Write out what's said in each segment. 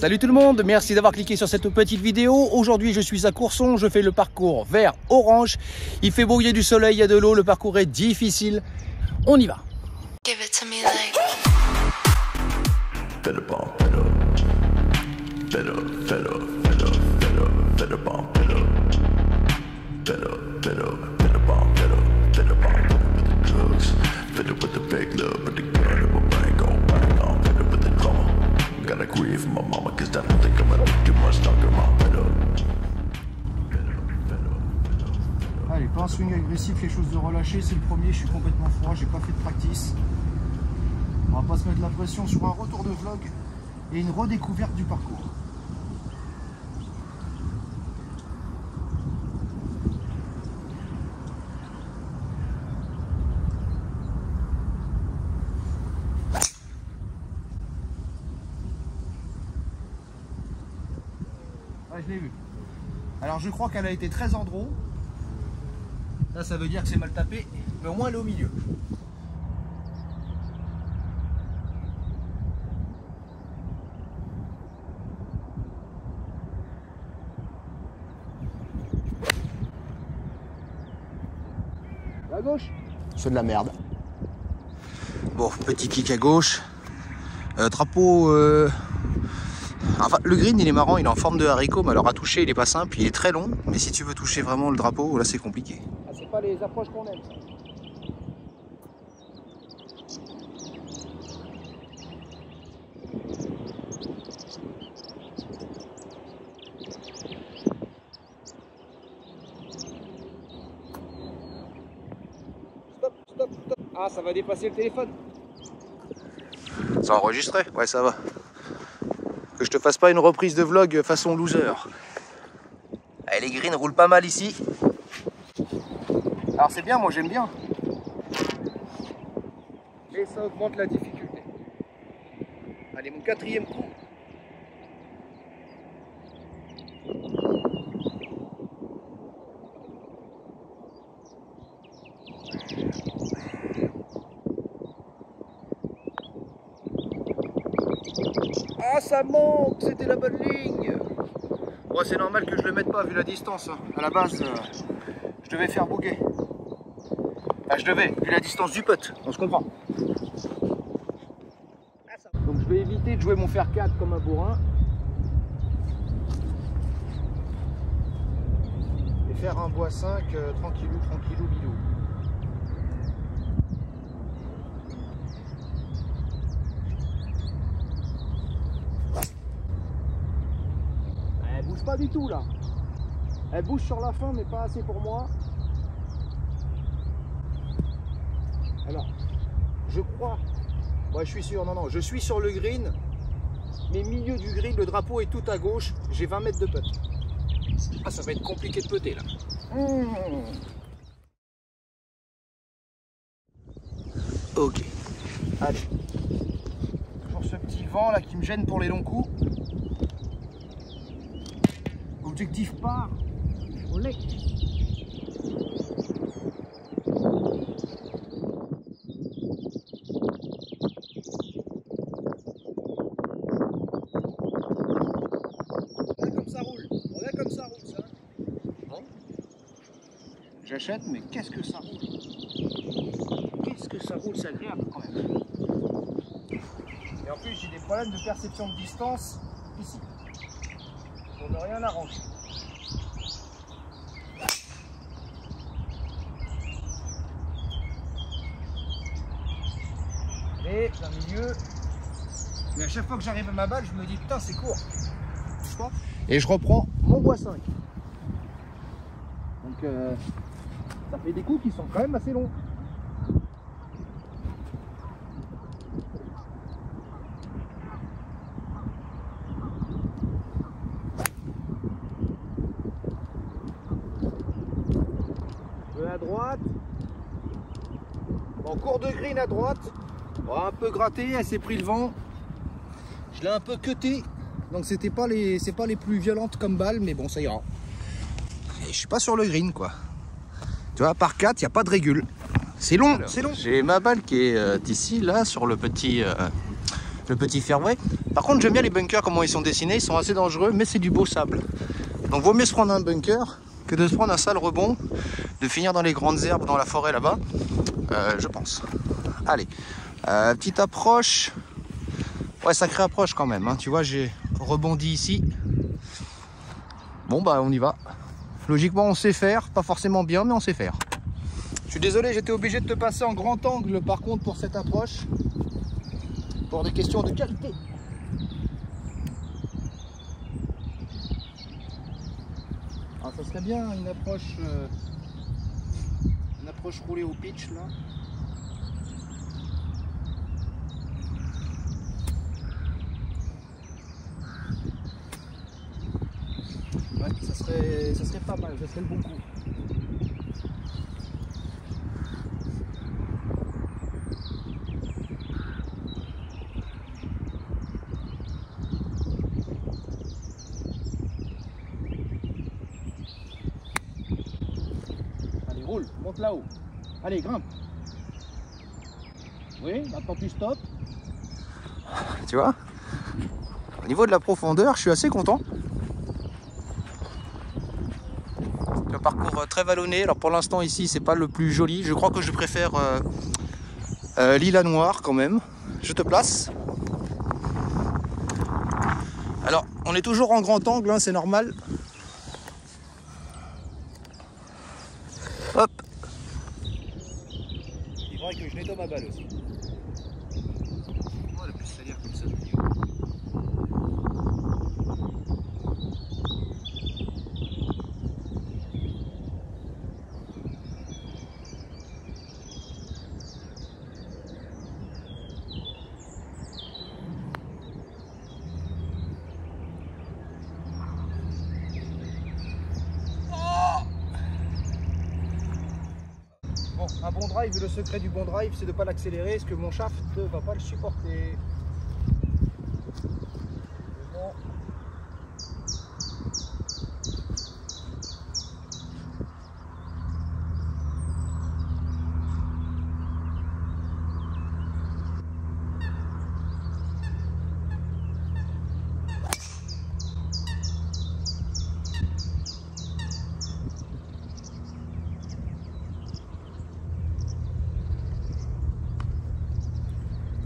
Salut tout le monde, merci d'avoir cliqué sur cette petite vidéo. Aujourd'hui je suis à Courson, je fais le parcours vert orange. Il fait beau, il y a du soleil, il y a de l'eau, le parcours est difficile. On y va. Give it to me like Allez, pas un swing agressif, les choses de relâcher, c'est le premier, je suis complètement froid, j'ai pas fait de practice. On va pas se mettre la pression sur un retour de vlog et une redécouverte du parcours. Ouais, je l'ai vu. Alors je crois qu'elle a été très en draw. Là ça veut dire que c'est mal tapé, mais au moins elle est au milieu. À gauche. C'est de la merde. Bon, petit kick à gauche. Drapeau... Enfin, le green il est marrant, il est en forme de haricot, mais alors à toucher il est pas simple, il est très long. Mais si tu veux toucher vraiment le drapeau, là c'est compliqué. Ah, c'est pas les approches qu'on aime ça. Stop, stop, stop. Ah, ça va dépasser le téléphone. Ça a enregistré? Ouais, ça va. Que je te fasse pas une reprise de vlog façon loser. Allez, les greens roulent pas mal ici. Alors c'est bien, moi j'aime bien. Mais ça augmente la difficulté. Allez, mon quatrième coup. Ah, ça manque, c'était la bonne ligne. Bon, c'est normal que je le mette pas vu la distance. Hein. À la base, je devais faire bouguer. Enfin, je devais, vu la distance du putt, on se comprend. Donc je vais éviter de jouer mon fer 4 comme un bourrin. Et faire un bois 5 tranquillou, tranquillou, bilou. Elle bouge pas du tout là. Elle bouge sur la fin mais pas assez pour moi. Alors, je crois, ouais, je suis sûr, non, je suis sur le green, mais milieu du green, le drapeau est tout à gauche, j'ai 20 mètres de putt. Ah, ça va être compliqué de putter là. Ok. Allez. Toujours ce petit vent là qui me gêne pour les longs coups. Objectif part au lait. Regarde comme ça roule ça. Bon. J'achète, mais qu'est-ce que ça roule? Qu'est-ce que ça roule, c'est agréable quand même. Et en plus j'ai des problèmes de perception de distance ici. Pour ne rien arranger. Et plein milieu. Mais à chaque fois que j'arrive à ma balle, je me dis putain c'est court. Et je reprends mon bois 5. Donc ça fait des coups qui sont quand même assez longs. À droite. En cours de green à droite. Bon, un peu gratté, elle s'est pris le vent. Je l'ai un peu cuté. Donc c'est pas les plus violentes comme balles, mais bon ça ira. Et je suis pas sur le green quoi. Tu vois, par 4, il n'y a pas de régule. C'est long, c'est long. J'ai ma balle qui est ici, là, sur le le petit fairway. Par contre, j'aime bien les bunkers, comment ils sont dessinés. Ils sont assez dangereux, mais c'est du beau sable. Donc, vaut mieux se prendre un bunker que de se prendre un sale rebond, de finir dans les grandes herbes, dans la forêt là-bas, je pense. Allez, petite approche. Ouais, sacrée approche quand même, hein. Tu vois, j'ai rebondi ici. Bon, bah, on y va. Logiquement, on sait faire. Pas forcément bien, mais on sait faire. Je suis désolé, j'étais obligé de te passer en grand angle, par contre, pour cette approche. Pour des questions de qualité. Alors, ça serait bien une approche roulée au pitch, là. Ouais, ça serait pas mal, ça serait le bon coup. Allez, roule, monte là-haut. Allez, grimpe. Oui, maintenant tu stops. Tu vois, au niveau de la profondeur, je suis assez content. Un parcours très vallonné. Alors pour l'instant ici c'est pas le plus joli. Je crois que je préfère l'île Noire quand même. Je te place. Alors on est toujours en grand angle, hein, c'est normal. Hop. Il faudrait que je nettoie ma balle aussi. Oh, la plus salir comme ça. Bon, un bon drive, le secret du bon drive, c'est de ne pas l'accélérer, parce que mon shaft ne va pas le supporter. Bon.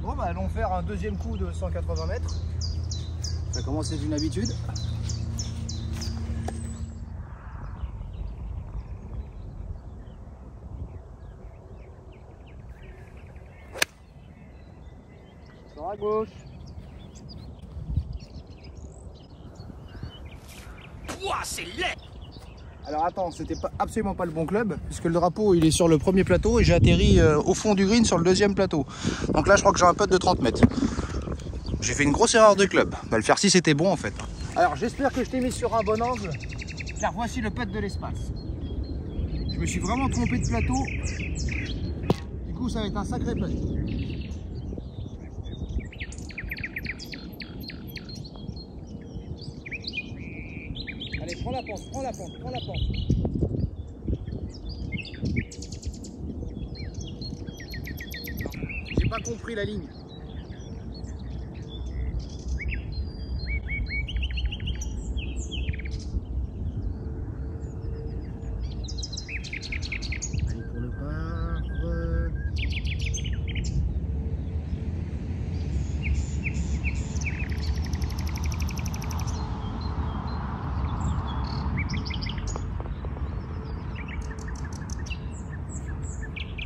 Bon, bah, allons faire un deuxième coup de 180 mètres. Ça commence à être une habitude. Sors à gauche. Ouah, c'est laid! Alors attends, c'était absolument pas le bon club, puisque le drapeau il est sur le premier plateau et j'ai atterri au fond du green sur le deuxième plateau. Donc là je crois que j'ai un putt de 30 mètres. J'ai fait une grosse erreur de club. Bah, le faire 6 était bon en fait. Alors j'espère que je t'ai mis sur un bon angle, car voici le putt de l'espace. Je me suis vraiment trompé de plateau. Du coup ça va être un sacré putt. Allez, prends la pente, prends la pente, prends la pente. J'ai pas compris la ligne. Allez pour le par.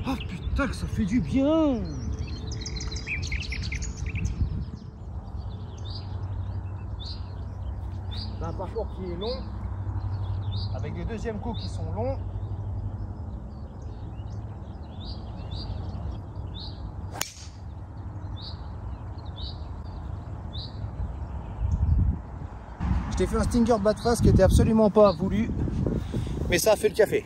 Oh putain que ça fait du bien! C'est un parcours qui est long, avec des deuxièmes coups qui sont longs. Je t'ai fait un stinger bas de face qui était absolument pas voulu, mais ça a fait le café.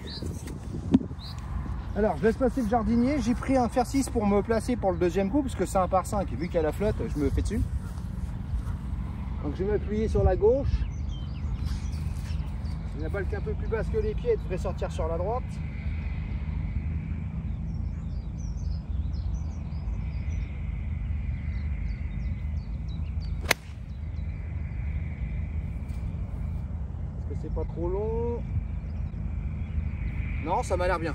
Alors je laisse passer le jardinier, j'ai pris un fer 6 pour me placer pour le deuxième coup, parce que c'est un par 5 et vu qu'il y a la flotte, je me fais dessus. Donc je vais m'appuyer sur la gauche. La balle qui est un peu plus basse que les pieds, elle devrait sortir sur la droite. c'est pas trop long. Non, ça m'a l'air bien.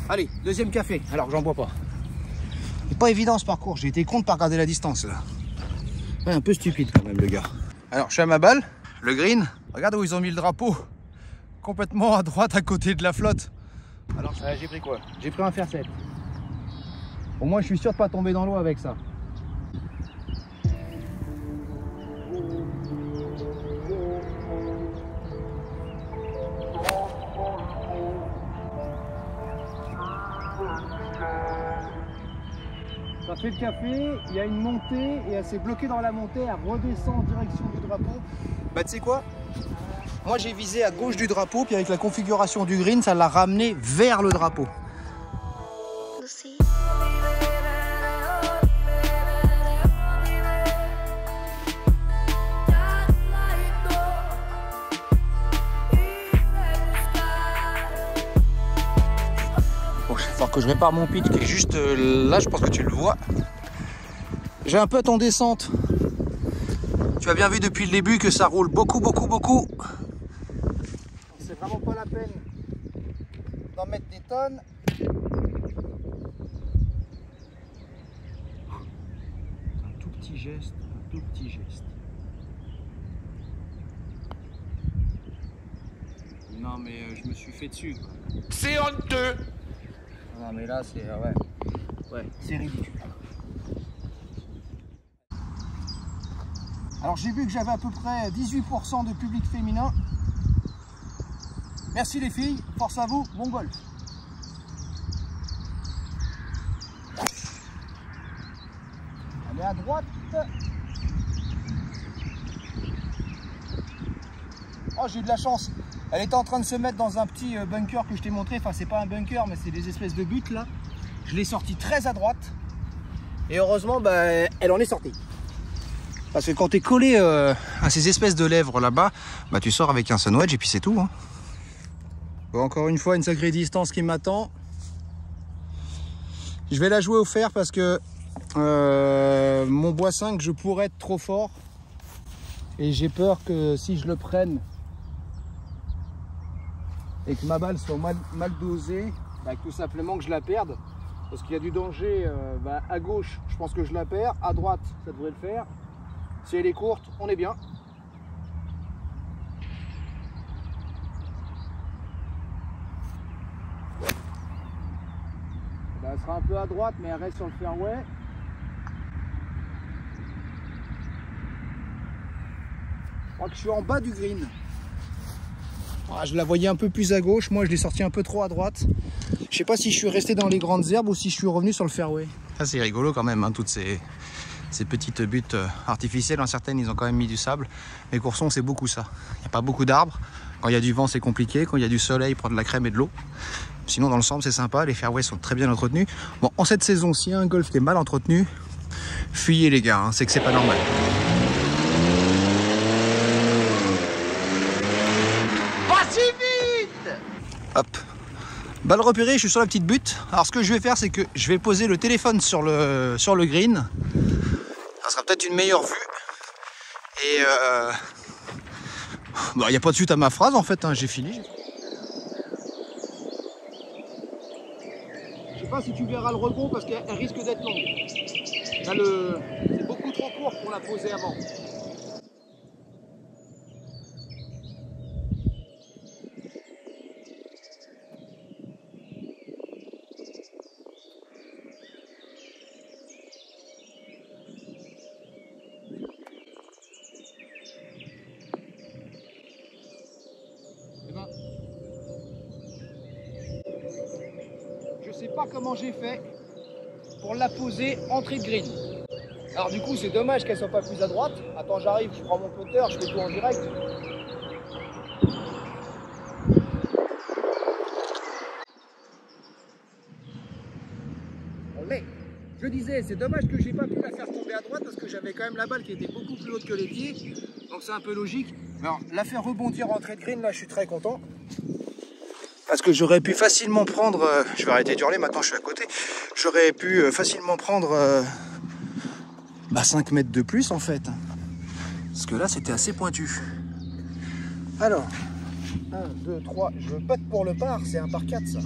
Allez, deuxième café, alors que j'en bois pas. C'est pas évident ce parcours, j'ai été con de pas regarder la distance là. Ouais, un peu stupide quand même le gars. Alors je suis à ma balle, le green, regarde où ils ont mis le drapeau. Complètement à droite à côté de la flotte. Alors j'ai pris quoi? J'ai pris un fer 7. Au moins je suis sûr de pas tomber dans l'eau avec ça. Ça fait le café, il y a une montée et elle s'est bloquée dans la montée, elle redescend en direction du drapeau. Bah tu sais quoi? Moi j'ai visé à gauche du drapeau, puis avec la configuration du green, ça l'a ramené vers le drapeau. Lucy. Bon, il va falloir que je répare mon pitch qui est juste là, je pense que tu le vois. J'ai un peu en descente. Tu as bien vu depuis le début que ça roule beaucoup. C'est vraiment pas la peine d'en mettre des tonnes. Un tout petit geste, Non mais je me suis fait dessus. C'est honteux. Non mais là c'est ouais, c'est ridicule. Alors j'ai vu que j'avais à peu près 18% de public féminin. Merci les filles, force à vous, bon golf. Allez à droite. Oh j'ai eu de la chance. Elle était en train de se mettre dans un petit bunker que je t'ai montré. Enfin c'est pas un bunker mais c'est des espèces de buttes là. Je l'ai sortie très à droite. Et heureusement bah, elle en est sortie. Parce que quand tu es collé à ces espèces de lèvres là-bas, bah, tu sors avec un sunwedge et puis c'est tout. Hein. Bon, encore une fois, une sacrée distance qui m'attend. Je vais la jouer au fer parce que mon bois 5, je pourrais être trop fort. Et j'ai peur que si je le prenne et que ma balle soit mal dosée, bah, tout simplement que je la perde. Parce qu'il y a du danger à gauche, je pense que je la perds. À droite, ça devrait le faire. Si elle est courte, on est bien. Là, elle sera un peu à droite, mais elle reste sur le fairway. Je crois que je suis en bas du green. Ah, je la voyais un peu plus à gauche. Moi, je l'ai sorti un peu trop à droite. Je sais pas si je suis resté dans les grandes herbes ou si je suis revenu sur le fairway. Ça, c'est rigolo quand même, hein, toutes ces petites buttes artificielles. Dans certaines, ils ont quand même mis du sable. Mais Courson, c'est beaucoup ça. Il n'y a pas beaucoup d'arbres. Quand il y a du vent, c'est compliqué. Quand il y a du soleil, prendre de la crème et de l'eau. Sinon, dans l'ensemble, c'est sympa. Les fairways sont très bien entretenus. Bon, en cette saison, s'il y a un golf qui est mal entretenu, fuyez les gars, hein, c'est que c'est pas normal. Pas si vite. Hop. Balle repérée, je suis sur la petite butte. Alors ce que je vais faire, c'est que je vais poser le téléphone sur le green. Ça sera peut-être une meilleure vue. Et il n'y a pas de suite à ma phrase en fait, hein, j'ai fini. Je sais pas si tu verras le rebond parce qu'elle risque d'être longue. Là, c'est beaucoup trop court pour la poser avant. Je sais pas comment j'ai fait pour la poser entrée de green. Alors du coup c'est dommage qu'elle soit pas plus à droite. Attends, j'arrive, je prends mon putter, je fais tout en direct. Mais je disais, c'est dommage que j'ai pas pu la faire tomber à droite parce que j'avais quand même la balle qui était beaucoup plus haute que les pieds. Donc c'est un peu logique. Alors la faire rebondir entrée de green, là je suis très content. Parce que j'aurais pu facilement prendre, je vais arrêter d'hurler, maintenant je suis à côté, j'aurais pu facilement prendre 5 mètres de plus en fait. Parce que là c'était assez pointu. Alors, 1, 2, 3. Je pète pour le par, c'est un par 4 ça.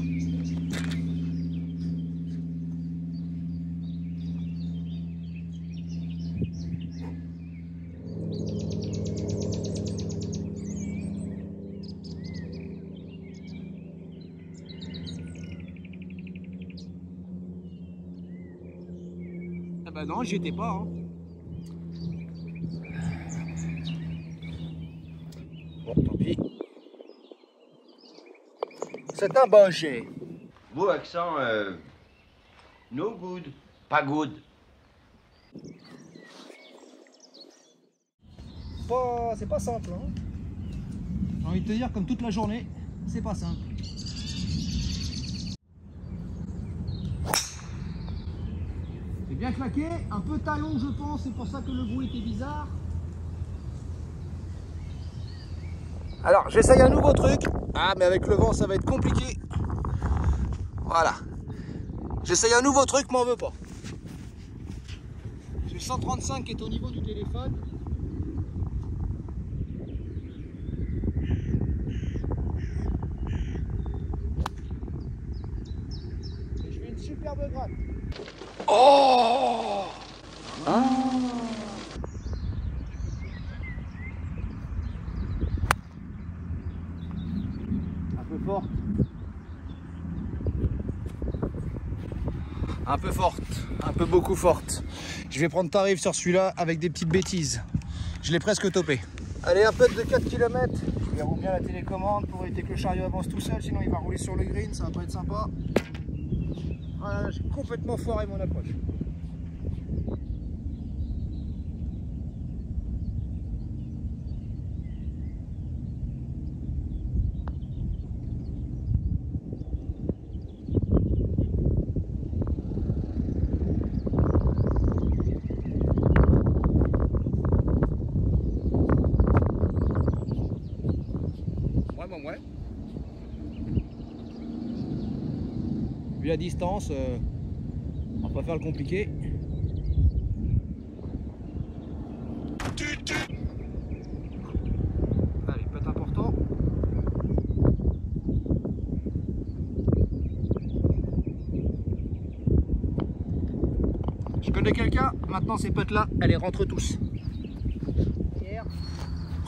Ah bah non, j'y étais pas. Hein. Bon, tant pis. C'est un bon jet. Beau accent, no good, pas good. C'est pas simple. Hein. J'ai envie de te dire, comme toute la journée, c'est pas simple. C'est bien claqué, un peu talon je pense, c'est pour ça que le bruit était bizarre. Alors j'essaye un nouveau truc. Ah mais avec le vent ça va être compliqué. Voilà. J'essaye un nouveau truc, m'en veux pas. J'ai le 135 qui est au niveau du téléphone. Et je fais une superbe gratte. Oh ah. Un peu forte. Un peu forte, un peu beaucoup forte. Je vais prendre tarif sur celui-là avec des petites bêtises. Je l'ai presque topé. Allez, un peu de 4 km. Je verrouille bien la télécommande pour éviter que le chariot avance tout seul, sinon il va rouler sur le green, ça va pas être sympa. Voilà, j'ai complètement foiré mon approche. Ouais. Vu la distance, on va pas faire le compliqué. Allez, peut être important. Je connais quelqu'un, maintenant ces potes là, elle les rentre tous.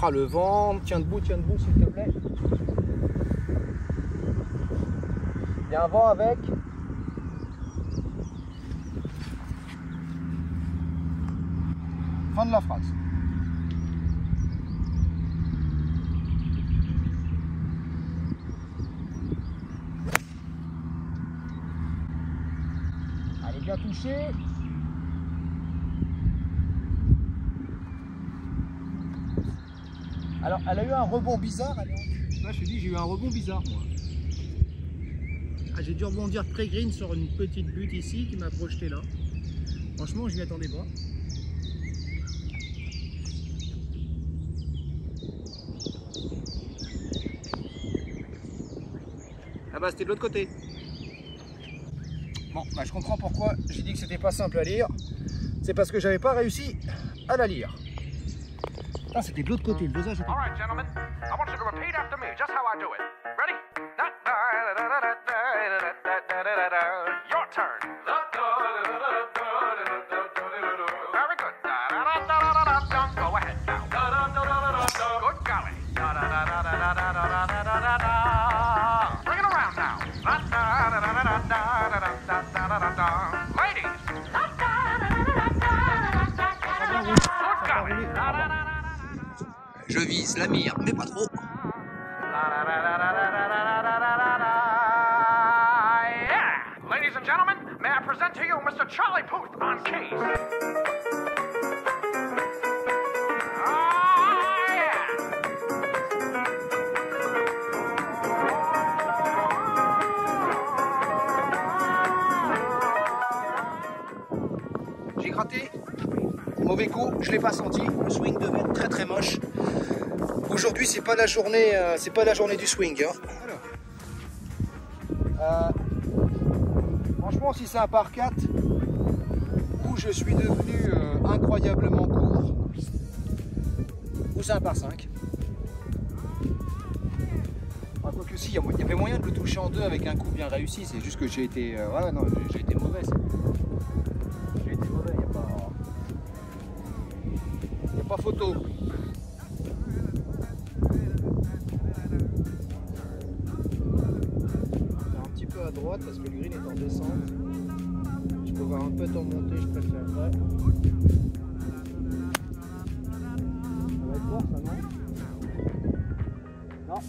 Ah le vent, tiens debout s'il te plaît. Il y a un vent avec. Fin de la phrase. Elle est bien touchée. Alors, elle a eu un rebond bizarre. Là, je te dis, j'ai eu un rebond bizarre, moi. Ah, j'ai dû rebondir pré-green sur une petite butte ici qui m'a projeté là. Franchement, je m'y attendais pas. Ah bah, c'était de l'autre côté. Bon, bah, je comprends pourquoi j'ai dit que c'était pas simple à lire. C'est parce que j'avais pas réussi à la lire. Ah, c'était de l'autre côté, le dosage était... All right, gentlemen, I want you to repeat after me just how I do it. Ready? Your turn. Very good. Go ahead now. Good golly. Bring it around now. Ladies. Good golly. Je vise la mire, mais pas trop. Yeah. Ladies and gentlemen, may I present to you Mr. Charlie Puth on keys. J'ai gratté, mauvais coup, je l'ai pas senti, le swing devait être très très moche. Aujourd'hui c'est pas la journée du swing. Hein. Franchement si c'est un par 4 où je suis devenu incroyablement court, ou c'est un par 5. Quoique si, il y avait moyen de le toucher en deux avec un coup bien réussi, c'est juste que j'ai été... ouais, non, j'ai été mauvais. J'ai été mauvais, il n'y a pas photo. Un petit peu à droite parce que le green est en descente. Je peux voir un peu en montée, je préférerais. Ça va être fort ça, non? Non.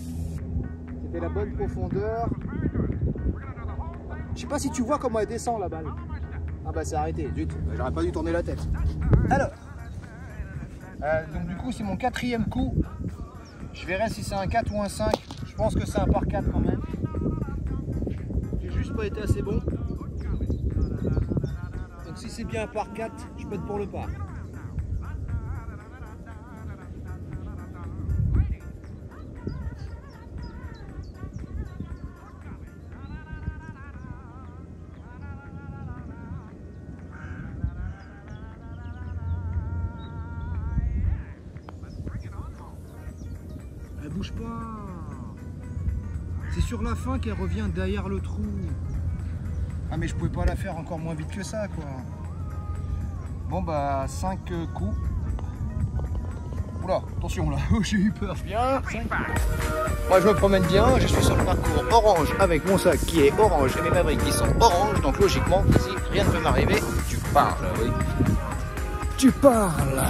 C'était la bonne profondeur. Je sais pas si tu vois comment elle descend la balle. Ah bah c'est arrêté, zut, j'aurais pas dû tourner la tête. Alors, donc du coup c'est mon 4e coup. Je verrai si c'est un 4 ou un 5. Je pense que c'est un par 4 quand même. J'ai juste pas été assez bon. Donc si c'est bien un par 4, je peux être pour le par. Elle bouge pas. C'est sur la fin qu'elle revient derrière le trou. Ah mais je pouvais pas la faire encore moins vite que ça quoi. Bon bah 5 coups. Oula, attention là, j'ai eu peur. Bien. Moi je me promène bien, je suis sur le parcours orange avec mon sac qui est orange et mes Mavericks qui sont orange, donc logiquement ici rien ne peut m'arriver. Tu parles, oui. Tu parles.